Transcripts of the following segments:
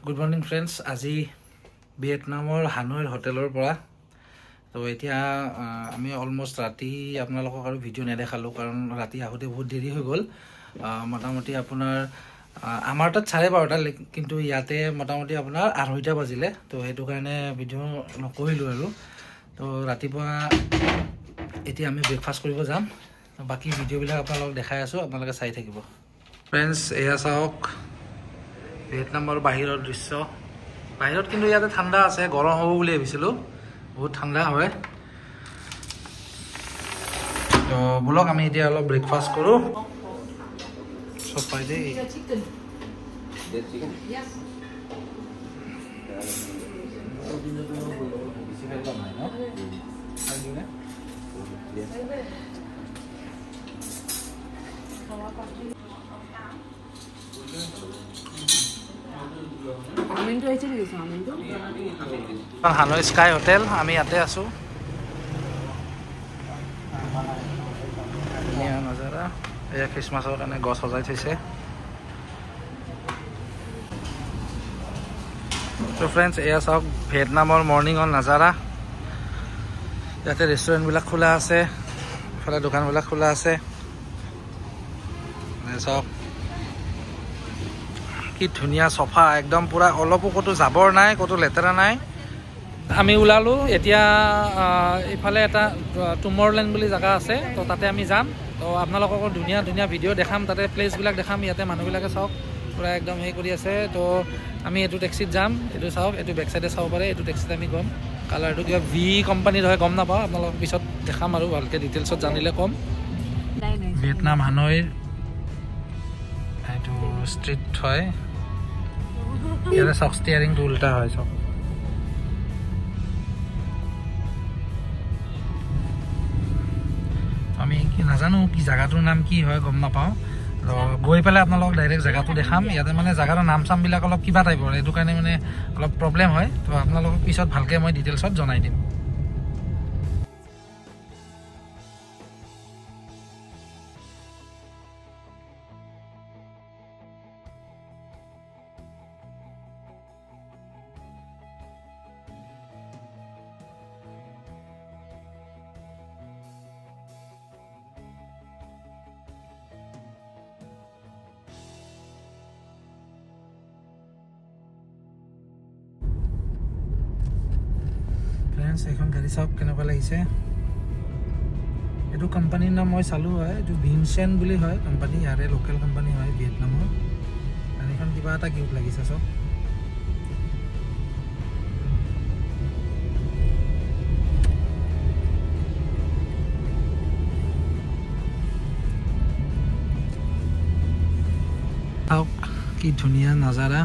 Good morning friends. আজি ভিয়েটনামৰ হানয়ৰ হোটেলৰ পৰা তো এতিয়া আমি অলমোস্ট ৰাতি আপোনালোকক আৰু ভিডিও নেদেখালো কাৰণ ৰাতি আহোতে বহুত দেৰি হৈ গ'ল মোটামুটি আপোনাৰ আমাৰ তাত 12:30 কিন্তু ইয়াতে মোটামুটি আপোনাৰ 2:30 বাজিলে তো হেতু কাৰণে ভিডিও নকৰিলো আৰু তো ৰাতিপুৱা এতিয়া আমি ব্ৰেকফাষ্ট কৰিব যাম বাকি ভিডিও বিলাক আপোনালোকক দেখাই আছো আপোনালোকে চাই থাকিব फ्रेंड्स এয়া চাওক ভিয়েটনামৰ বাহিৰৰ দৃশ্য বাহিৰত কিন্তু ইয়াতে ঠাণ্ডা আছে গৰম হ'ব বুলি ভাবিছিলো বহুত ঠাণ্ডা হয় তো বলক আমি এতিয়া অলপ ব্ৰেকফাষ্ট কৰো সব পাই দে chicken yes Hanoi sky hotel আমি ইয়াতে আছো নজাৰা এয়া খ্ৰীষ্টমাছৰ কাৰণে গছ সজাই থৈছে তো ফ্ৰেণ্ডছ এয়া চাওক ভিয়েটনামৰ মৰ্নিঙৰ নজাৰা ইয়াতে ৰেষ্টুৰেণ্টবিলাক খোলা আছে ইফালে দোকানবিলাক খোলা আছে চাওক কি ধুনিয়া সোফা একদম পুরা অলপো কত জাবৰ নাই কত লেতেৰা নাই আমি উলালো এতিয়া ইফালে এটা টুমৰল্যান্ড বুলি জায়গা আছে তো তাতে আমি যাম তো আপোনালোকক ধুনিয়া ধুনিয়া ভিডিও দেখাম তাতে প্লেস বিলাক দেখাম ইয়াতে মানুহবিলাকে চাওক পুরা একদম হে কৰি আছে তো আমি এটো ট্যাক্সিত যাম এটো চাওক এটো বেক সাইডে চাও পাৰে এটো ট্যাক্সিত আমি গম কালাৰটো কিবা ভি কোম্পানীৰ হয় গম নাপাও আপোনালোকক পিছত দেখাম আৰু ভালকে ডিটেইলছত জানিলে কম ভিয়েটনাম হানয়ৰ এটো ষ্ট্ৰীট হয় ইয়াতে সব স্টিয়াৰিং টু উল্টা হয় সব আমি কি নাজানো কি জায়গাটোৰ নাম কি হয় গম নাপাও তো গৈ পেলে আপোনালোক ডাইৰেক্ট জায়গাটো দেখাম ইয়াতে মানে জায়গাৰ নাম সাম বিলাক অলপ কিবা টাইপৰ এটো কাৰণে মানে অলপ প্ৰবলেম হয় তো আপোনালোক পিছত ভালকে মই ডিটেইলছত জনাই দিম এখন গাড়ি সব কেনেকুৱা লাগিছে এটো কোম্পানীৰ নাম মই চালু হয় এটো ভিনচেন বুলি হয় কোম্পানী ইয়াৰে লোকেল কোম্পানী হয় ভিয়েটনামৰ আৰু এখন কিবা এটা কিউট লাগিছে সব আওক কি ধুনিয়া নজাৰা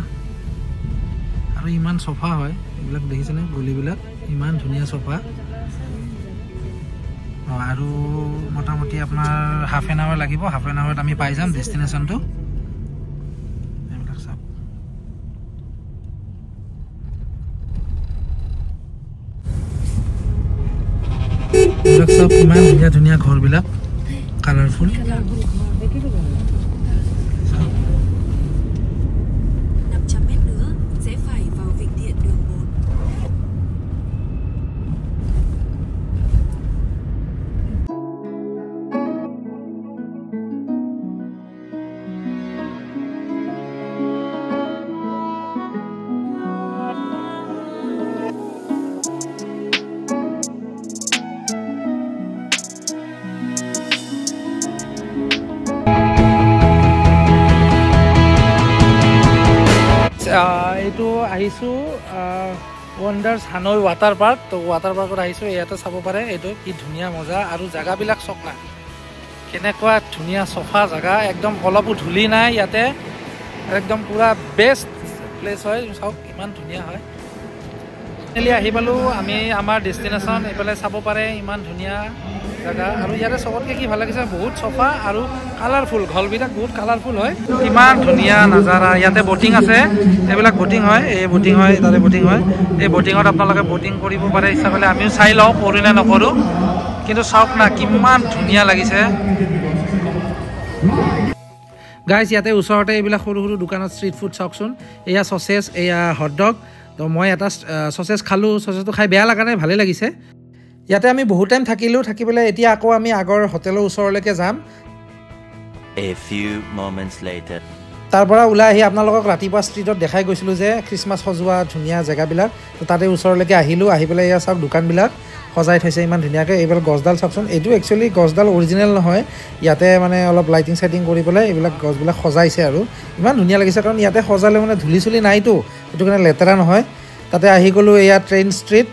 আৰু ইমান সোফা হয় এইবিলাক দেখিছেনে গলিবিলাক ইমান ধুনিয়া সোফা আৰু মোটামুটি আপোনাৰ হাফ এন আৱাৰ লাগিব হাফ এন আৱাৰত আমি পাই যাম ডেষ্টিনেশ্যনটো এইবিলাক সব এইবিলাক সব ইমান ধুনিয়া ধুনিয়া ঘৰবিলাক কালাৰফুল এইটো আহিছো ওয়ান্ডাৰ্স হানয় ওয়াটাৰ পাৰ্ক তো ওয়াটাৰ পাৰ্কত আহিছো ইয়াতে চাব পাৰে এইটো কি ধুনিয়া মজা আৰু জায়গাবিলাক চক না কেনেকুৱা ধুনিয়া সোফা জায়গা একদম অলপো ধুলি নাই ইয়াতে একদম পুরা বেস্ট প্লেস হয় চাওক ইমান ধুনিয়া হয় ফাইনালি আহি পালো আমি আমাৰ ডেষ্টিনেশ্যন এইফালে চাব পাৰে ইমান ধুনিয়া জায়গা আৰু ইয়াতে সবতকে কি ভাল লাগিছে বহুত সোফা আৰু কালাৰফুল ঘৰবিলাক বহুত কালাৰফুল হয় ইমান ধুনিয়া নজাৰা ইয়াতে বোটিং আছে এইবিলাক বোটিং হয় এই বোটিং হয় তাতে বোটিং হয় এই বোটিংত আপোনালোকে বোটিং কৰিব পাৰে ইচ্ছা কৰিলে আমিও চাই লওঁ পৰি না নকৰো কিন্তু চাওক না কিমান ধুনিয়া লাগিছে গাইজ ইয়াতে ওচৰতে এইবিলাক সৰু সৰু দোকানত ষ্ট্ৰীট ফুড চাওকচোন এয়া চচেছ এয়া হটডগ তো মই এটা চচেছ খালোঁ চচেছটো খাই বেয়া লগা নাই ভালেই লাগিছে ইয়াতে আমি বহুত টাইম থাকিলোঁ থাকি পেলাই এতিয়া আকৌ আমি আগৰ হোটেলৰ ওচৰলৈকে যাম A few moments later তাৰ পৰা ওলাই আহি আপোনালোকক ৰাতিপুৱা ষ্ট্ৰীটত দেখাই গৈছিলোঁ যে খ্ৰীষ্টমাছ সজোৱা ধুনীয়া জেগাবিলাক তো তাতে ওচৰলৈকে আহিলোঁ আহি পেলাই এয়া চাওক দোকানবিলাক সজাই থৈছে ইমান ধুনীয়াকৈ এইবিলাক গছডাল চাওকচোন এইটো একচুৱেলি গছডাল অৰিজিনেল নহয় ইয়াতে মানে অলপ লাইটিং চাইটিং কৰি পেলাই এইবিলাক গছবিলাক সজাইছে আৰু ইমান ধুনীয়া লাগিছে কাৰণ ইয়াতে সজালে মানে ধূলি চুলি নাইতো সেইটো কাৰণে লেতেৰা নহয় তাতে আহি গ'লোঁ এয়া ট্ৰেইন ষ্ট্ৰীট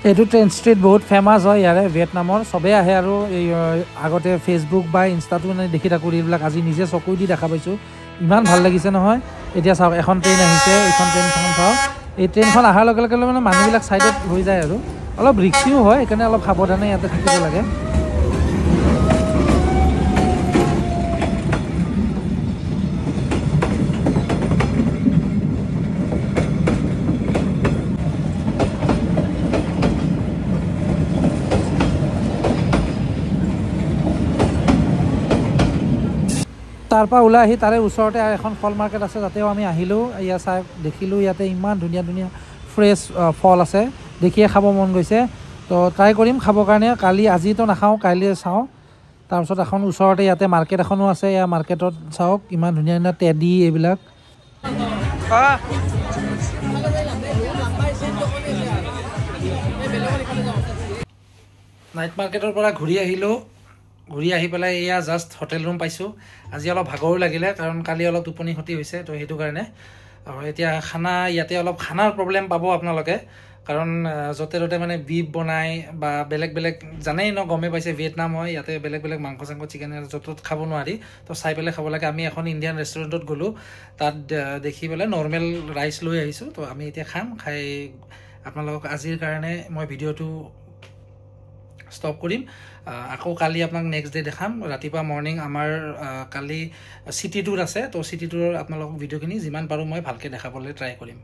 এইটো ট্ৰেইন ষ্ট্ৰীট বহুত ফেমাছ হয় ইয়াৰে ভিয়েটনামৰ চবেই আহে আৰু এই আগতে ফেচবুক বা ইনষ্টাটো মানে দেখি থাকোঁ এইবিলাক আজি নিজে চকু দি দেখা পাইছোঁ ইমান ভাল লাগিছে নহয় এতিয়া চাওক এখন ট্ৰেইন আহিছে এইখন ট্ৰেইনখন চাওক এই ট্ৰেইনখন অহাৰ লগে লগে মানে মানুহবিলাক ছাইডত হৈ যায় আৰু অলপ ৰিক্সিও হয় সেইকাৰণে অলপ সাৱধানে ইয়াতে থাকিব লাগে তাৰ পৰা ওলাই আহি তাৰে ওচৰতে এখন ফল মাৰ্কেট আছে তাতেও আমি আহিলোঁ এয়া চাই দেখিলোঁ ইয়াতে ইমান ধুনীয়া ধুনীয়া ফ্ৰেছ ফল আছে দেখিয়ে খাব মন গৈছে তো ট্ৰাই কৰিম খাবৰ কাৰণে কালি আজিতো নাখাওঁ কাইলৈ চাওঁ তাৰপিছত এখন ওচৰতে ইয়াতে মাৰ্কেট এখনো আছে এয়া মাৰ্কেটত চাওক ইমান ধুনীয়া ধুনীয়া টেডি এইবিলাক নাইট মাৰ্কেটৰ পৰা ঘূৰি আহিলোঁ ঘূৰি আহি পেলাই এয়া জাষ্ট হোটেল ৰুম পাইছোঁ আজি অলপ ভাগৰো লাগিলে কাৰণ কালি অলপ টোপনি ক্ষতি হৈছে তো সেইটো কাৰণে এতিয়া খানা ইয়াতে অলপ খানাৰ প্ৰব্লেম পাব আপোনালোকে কাৰণ য'তে ত'তে মানে বিফ বনাই বা বেলেগ বেলেগ জানেই ন গমেই পাইছে ভিয়েটনাম হয় ইয়াতে বেলেগ বেলেগ মাংস চাংস চিকেন য'ত ত'ত খাব নোৱাৰি তো চাই পেলাই খাব লাগে আমি এখন ইণ্ডিয়ান ৰেষ্টুৰেণ্টত গ'লোঁ তাত দেখি পেলাই নৰ্মেল ৰাইচ লৈ আহিছোঁ তো আমি এতিয়া খাম খাই আপোনালোকক আজিৰ কাৰণে মই ভিডিঅ'টো ষ্টপ কৰিম আকৌ কালি আপোনাক নেক্সট ডে দেখাম ৰাতিপুৱা মৰ্নিং আমাৰ কালি চিটি টুৰ আছে তো চিটি টুৰৰ আপোনালোকক ভিডিঅ'খিনি যিমান পাৰোঁ মই ভালকৈ দেখাবলৈ ট্ৰাই কৰিম